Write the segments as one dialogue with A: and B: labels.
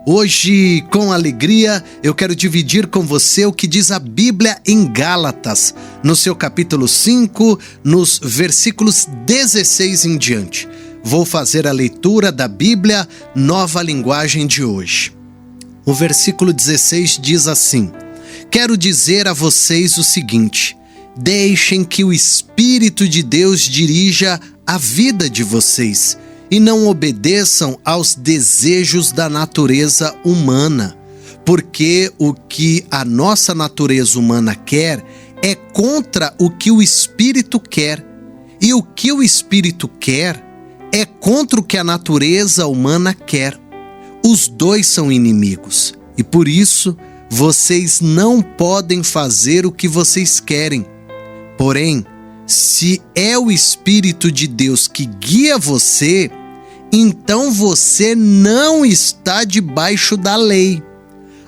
A: Hoje, com alegria, eu quero dividir com você o que diz a Bíblia em Gálatas, no seu capítulo 5, nos versículos 16 em diante. Vou fazer a leitura da Bíblia, nova linguagem de hoje. O versículo 16 diz assim: Quero dizer a vocês o seguinte: deixem que o Espírito de Deus dirija a vida de vocês e não obedeçam aos desejos da natureza humana, porque o que a nossa natureza humana quer é contra o que o Espírito quer, e o que o Espírito quer é contra o que a natureza humana quer. Os dois são inimigos, e por isso vocês não podem fazer o que vocês querem. Porém, se é o Espírito de Deus que guia você, então você não está debaixo da lei.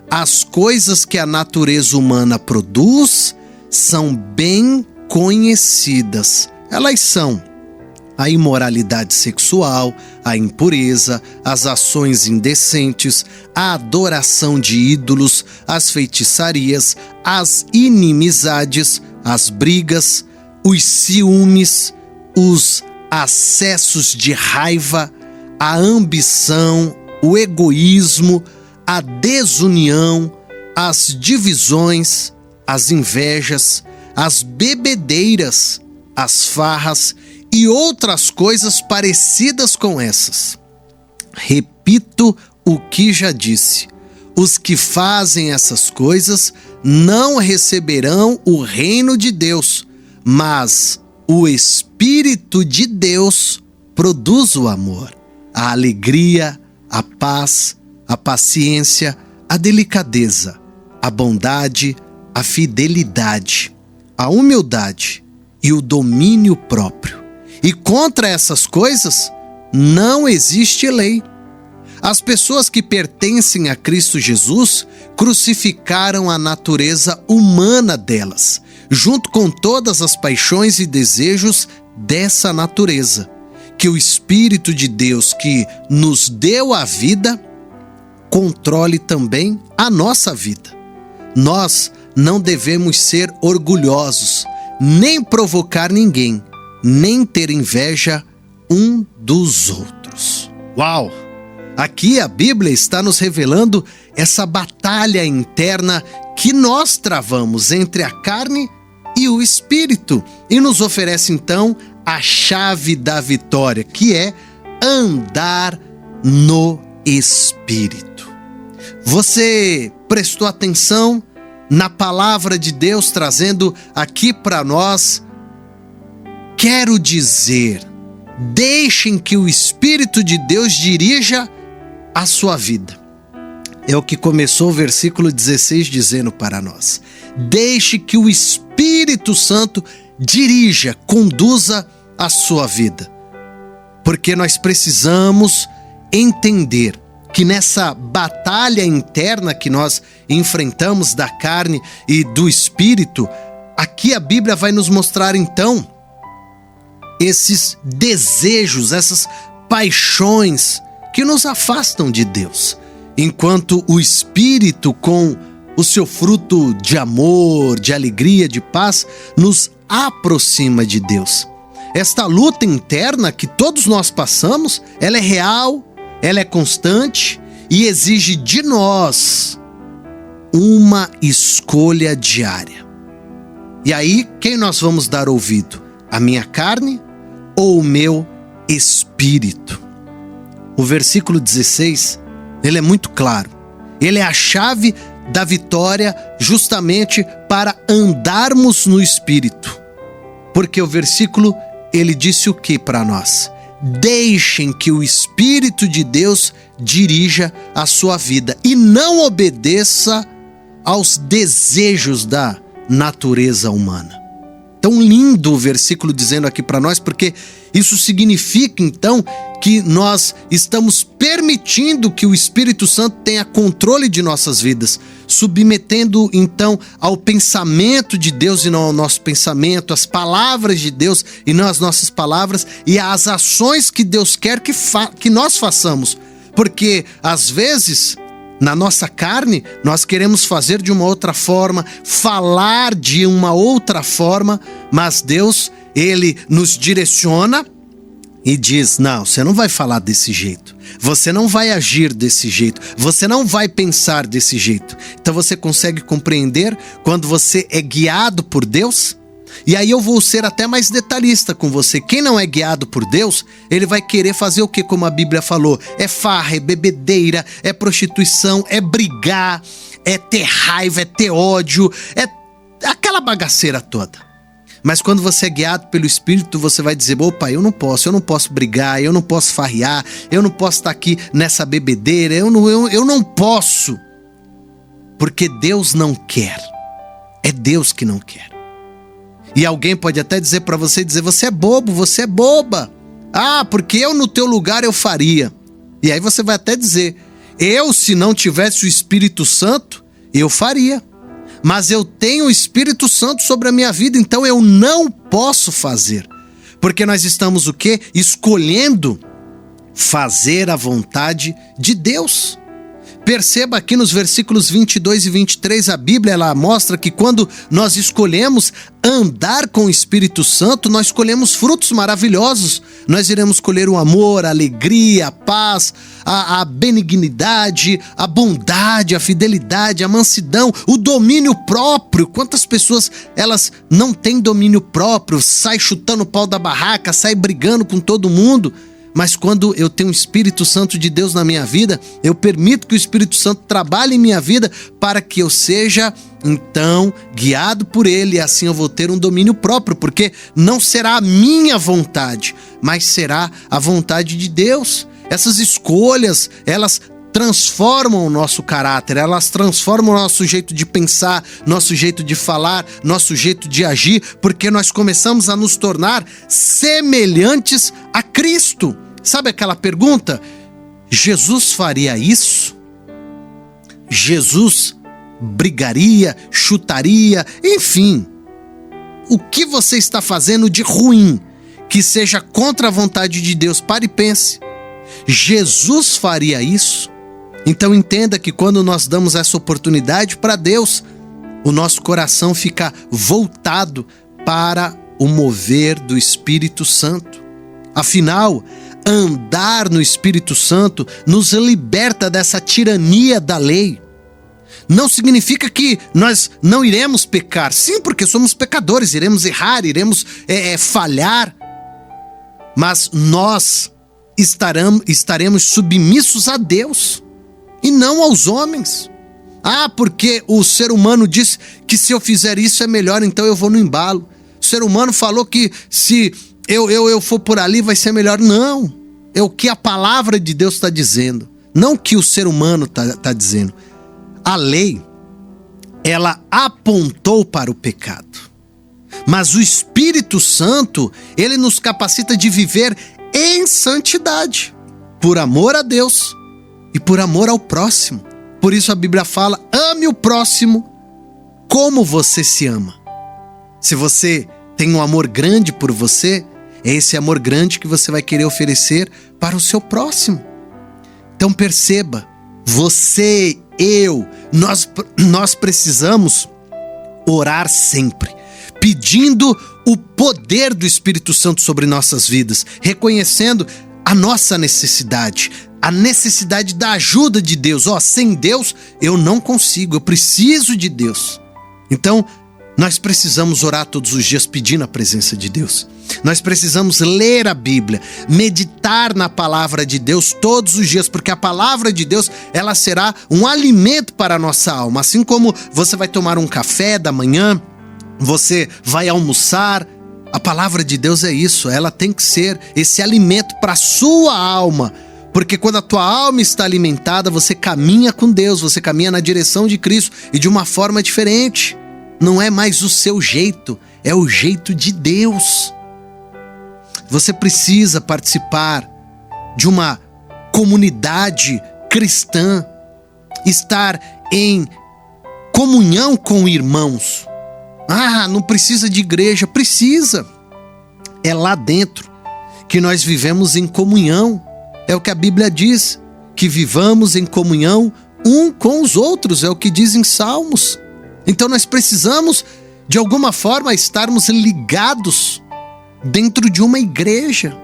A: As coisas que a natureza humana produz são bem conhecidas. Elas são a imoralidade sexual, a impureza, as ações indecentes, a adoração de ídolos, as feitiçarias, as inimizades, as brigas, os ciúmes, os acessos de raiva, a ambição, o egoísmo, a desunião, as divisões, as invejas, as bebedeiras, as farras e outras coisas parecidas com essas. Repito o que já disse: os que fazem essas coisas não receberão o reino de Deus, mas o Espírito de Deus produz o amor, a alegria, a paz, a paciência, a delicadeza, a bondade, a fidelidade, a humildade e o domínio próprio. E contra essas coisas não existe lei. As pessoas que pertencem a Cristo Jesus crucificaram a natureza humana delas, junto com todas as paixões e desejos dessa natureza. Que o Espírito de Deus que nos deu a vida controle também a nossa vida. Nós não devemos ser orgulhosos, nem provocar ninguém, nem ter inveja um dos outros. Uau! Aqui a Bíblia está nos revelando essa batalha interna que nós travamos entre a carne e o Espírito, e nos oferece então a chave da vitória, que é andar no Espírito. Você prestou atenção na palavra de Deus trazendo aqui para nós? Quero dizer, deixem que o Espírito de Deus dirija a sua vida. É o que começou o versículo 16 dizendo para nós. Deixe que o Espírito Santo dirija, conduza a sua vida. Porque nós precisamos entender que nessa batalha interna que nós enfrentamos da carne e do Espírito, aqui a Bíblia vai nos mostrar então esses desejos, essas paixões que nos afastam de Deus, enquanto o Espírito, com o seu fruto de amor, de alegria, de paz, nos aproxima de Deus. Esta luta interna que todos nós passamos, ela é real, ela é constante e exige de nós uma escolha diária. E aí, quem nós vamos dar ouvido? A minha carne ou o meu espírito? O versículo 16, ele é muito claro. Ele é a chave da vitória justamente para andarmos no Espírito. Porque o versículo, ele disse o que para nós? Deixem que o Espírito de Deus dirija a sua vida e não obedeça aos desejos da natureza humana. Tão lindo o versículo dizendo aqui para nós, porque isso significa então que nós estamos permitindo que o Espírito Santo tenha controle de nossas vidas, submetendo então ao pensamento de Deus e não ao nosso pensamento, às palavras de Deus e não às nossas palavras, e às ações que Deus quer que nós façamos. Porque às vezes Na nossa carne, nós queremos fazer de uma outra forma, falar de uma outra forma, mas Deus, Ele nos direciona e diz: não, você não vai falar desse jeito, você não vai agir desse jeito, você não vai pensar desse jeito. Então você consegue compreender quando você é guiado por Deus? E aí eu vou ser até mais detalhista com você. Quem não é guiado por Deus, ele vai querer fazer o que, como a Bíblia falou? É farra, é bebedeira, é prostituição, é brigar, é ter raiva, é ter ódio, é aquela bagaceira toda. Mas quando você é guiado pelo Espírito, você vai dizer: opa, eu não posso brigar, eu não posso farrear, eu não posso estar aqui nessa bebedeira, eu não posso. Porque Deus não quer. É Deus que não quer. E alguém pode até dizer para você, você é bobo, você é boba. Ah, porque eu no teu lugar eu faria. E aí você vai até dizer: eu, se não tivesse o Espírito Santo, eu faria. Mas eu tenho o Espírito Santo sobre a minha vida, então eu não posso fazer. Porque nós estamos o quê? Escolhendo fazer a vontade de Deus. Perceba aqui nos versículos 22 e 23, a Bíblia ela mostra que quando nós escolhemos andar com o Espírito Santo, nós escolhemos frutos maravilhosos. Nós iremos escolher o amor, a alegria, a paz, a benignidade, a bondade, a fidelidade, a mansidão, o domínio próprio. Quantas pessoas elas não têm domínio próprio, sai chutando o pau da barraca, sai brigando com todo mundo. Mas quando eu tenho o Espírito Santo de Deus na minha vida, eu permito que o Espírito Santo trabalhe em minha vida para que eu seja, então, guiado por Ele. E assim eu vou ter um domínio próprio, porque não será a minha vontade, mas será a vontade de Deus. Essas escolhas, elas transformam o nosso caráter, elas transformam o nosso jeito de pensar, nosso jeito de falar, nosso jeito de agir, porque nós começamos a nos tornar semelhantes a Cristo. Sabe aquela pergunta? Jesus faria isso? Jesus brigaria, chutaria, enfim. O que você está fazendo de ruim que seja contra a vontade de Deus? Pare e pense. Jesus faria isso? Então entenda que quando nós damos essa oportunidade para Deus, o nosso coração fica voltado para o mover do Espírito Santo. Afinal, andar no Espírito Santo nos liberta dessa tirania da lei. Não significa que nós não iremos pecar. Sim, porque somos pecadores, iremos errar, iremos falhar. Mas nós estaremos submissos a Deus e não aos homens. Ah, porque o ser humano diz que se eu fizer isso é melhor, então eu vou no embalo. O ser humano falou que se eu for por ali vai ser melhor. Não, é o que a palavra de Deus está dizendo, não o que o ser humano está dizendo. A lei, ela apontou para o pecado, mas o Espírito Santo, ele nos capacita de viver em santidade, por amor a Deus e por amor ao próximo. Por isso a Bíblia fala: ame o próximo como você se ama. Se você tem um amor grande por você, é esse amor grande que você vai querer oferecer para o seu próximo. Então perceba, você, eu, nós precisamos orar sempre, pedindo o poder do Espírito Santo sobre nossas vidas, reconhecendo a nossa necessidade, a necessidade da ajuda de Deus. Sem Deus eu não consigo, eu preciso de Deus. Então, nós precisamos orar todos os dias pedindo a presença de Deus. Nós precisamos ler a Bíblia, meditar na palavra de Deus todos os dias, porque a palavra de Deus, ela será um alimento para a nossa alma. Assim como você vai tomar um café da manhã, você vai almoçar, a palavra de Deus é isso, ela tem que ser esse alimento para a sua alma. Porque quando a tua alma está alimentada, você caminha com Deus, você caminha na direção de Cristo e de uma forma diferente. Não é mais o seu jeito, é o jeito de Deus. Você precisa participar de uma comunidade cristã, estar em comunhão com irmãos. Ah, não precisa de igreja. Precisa. É lá dentro que nós vivemos em comunhão. É o que a Bíblia diz, que vivamos em comunhão um com os outros, é o que diz em Salmos. Então nós precisamos, de alguma forma, estarmos ligados dentro de uma igreja,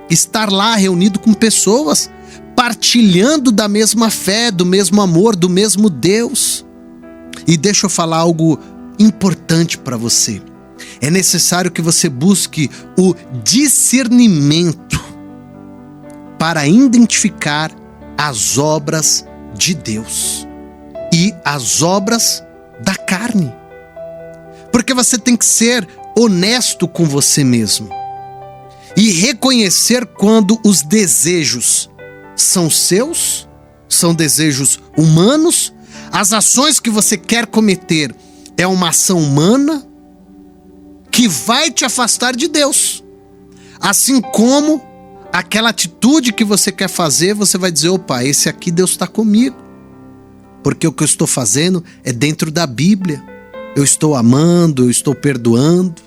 A: estar lá reunido com pessoas, partilhando da mesma fé, do mesmo amor, do mesmo Deus. E deixa eu falar algo importante para você. É necessário que você busque o discernimento para identificar as obras de Deus e as obras da carne. Porque você tem que ser honesto com você mesmo e reconhecer quando os desejos são seus, são desejos humanos, as ações que você quer cometer é uma ação humana que vai te afastar de Deus. Assim como aquela atitude que você quer fazer, você vai dizer, opa, esse aqui Deus está comigo. Porque o que eu estou fazendo é dentro da Bíblia. Eu estou amando, eu estou perdoando.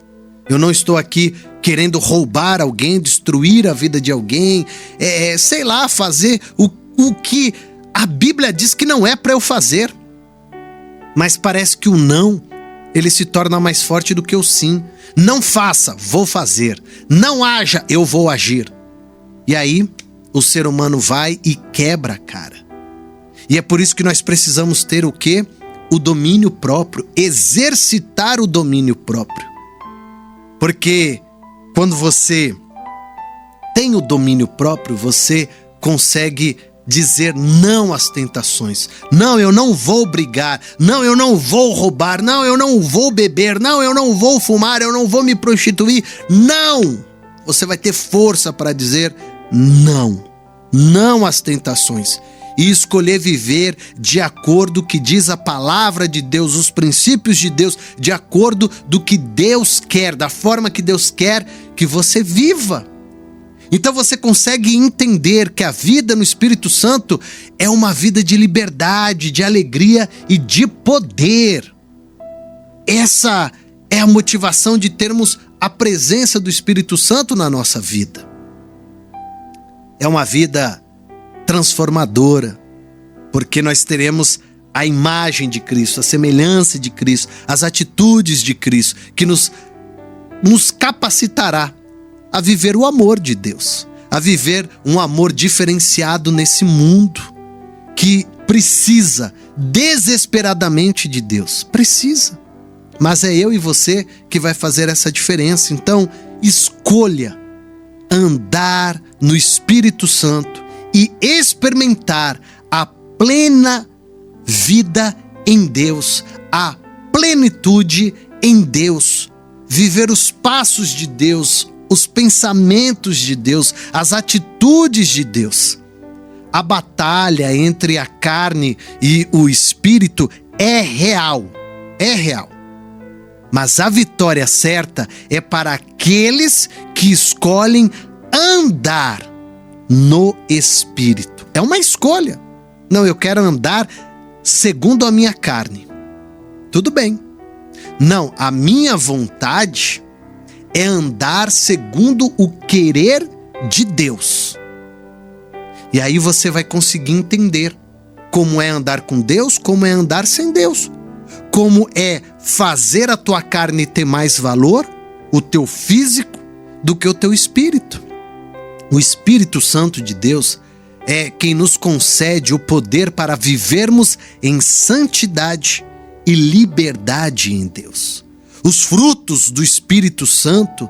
A: Eu não estou aqui querendo roubar alguém, destruir a vida de alguém. Sei lá, fazer o que a Bíblia diz que não é para eu fazer. Mas parece que o não, ele se torna mais forte do que o sim. Não faça, vou fazer. Não haja, eu vou agir. E aí, o ser humano vai e quebra a cara. E é por isso que nós precisamos ter o quê? O domínio próprio, exercitar o domínio próprio. Porque quando você tem o domínio próprio, você consegue dizer não às tentações. Não, eu não vou brigar. Não, eu não vou roubar. Não, eu não vou beber. Não, eu não vou fumar. Eu não vou me prostituir. Não! Você vai ter força para dizer não. Não às tentações. E escolher viver de acordo com o que diz a palavra de Deus, os princípios de Deus, de acordo do que Deus quer, da forma que Deus quer que você viva. Então você consegue entender que a vida no Espírito Santo é uma vida de liberdade, de alegria e de poder. Essa é a motivação de termos a presença do Espírito Santo na nossa vida. É uma vida transformadora, porque nós teremos a imagem de Cristo, a semelhança de Cristo, as atitudes de Cristo, que nos capacitará a viver o amor de Deus, a viver um amor diferenciado nesse mundo que precisa desesperadamente de Deus. Precisa. Mas é eu e você que vai fazer essa diferença. Então, escolha andar no Espírito Santo e experimentar a plena vida em Deus, a plenitude em Deus, viver os passos de Deus, os pensamentos de Deus, as atitudes de Deus. A batalha entre a carne e o espírito é real, Mas a vitória certa é para aqueles que escolhem andar no Espírito. É uma escolha. Não, eu quero andar segundo a minha carne. Tudo bem. Não, a minha vontade é andar segundo o querer de Deus. E aí você vai conseguir entender como é andar com Deus, como é andar sem Deus. Como é fazer a tua carne ter mais valor, o teu físico, do que o teu espírito. O Espírito Santo de Deus é quem nos concede o poder para vivermos em santidade e liberdade em Deus. Os frutos do Espírito Santo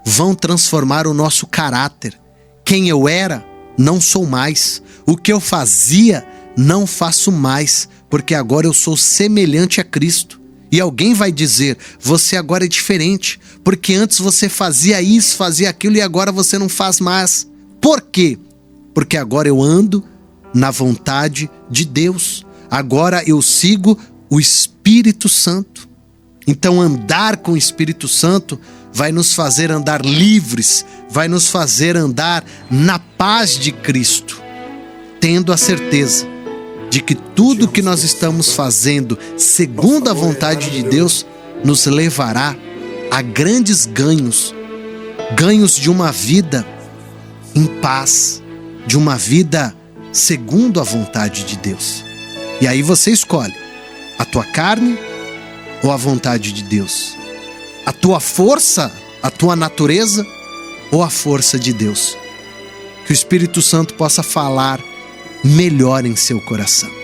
A: vão transformar o nosso caráter. Quem eu era, não sou mais. O que eu fazia, não faço mais, porque agora eu sou semelhante a Cristo. E alguém vai dizer, você agora é diferente, porque antes você fazia isso, fazia aquilo e agora você não faz mais. Por quê? Porque agora eu ando na vontade de Deus. Agora eu sigo o Espírito Santo. Então andar com o Espírito Santo vai nos fazer andar livres, vai nos fazer andar na paz de Cristo, tendo a certeza de que tudo que nós estamos fazendo segundo a vontade de Deus nos levará a grandes ganhos, ganhos de uma vida em paz, de uma vida segundo a vontade de Deus. E aí você escolhe a tua carne ou a vontade de Deus, a tua força, a tua natureza ou a força de Deus. Que o Espírito Santo possa falar melhor em seu coração.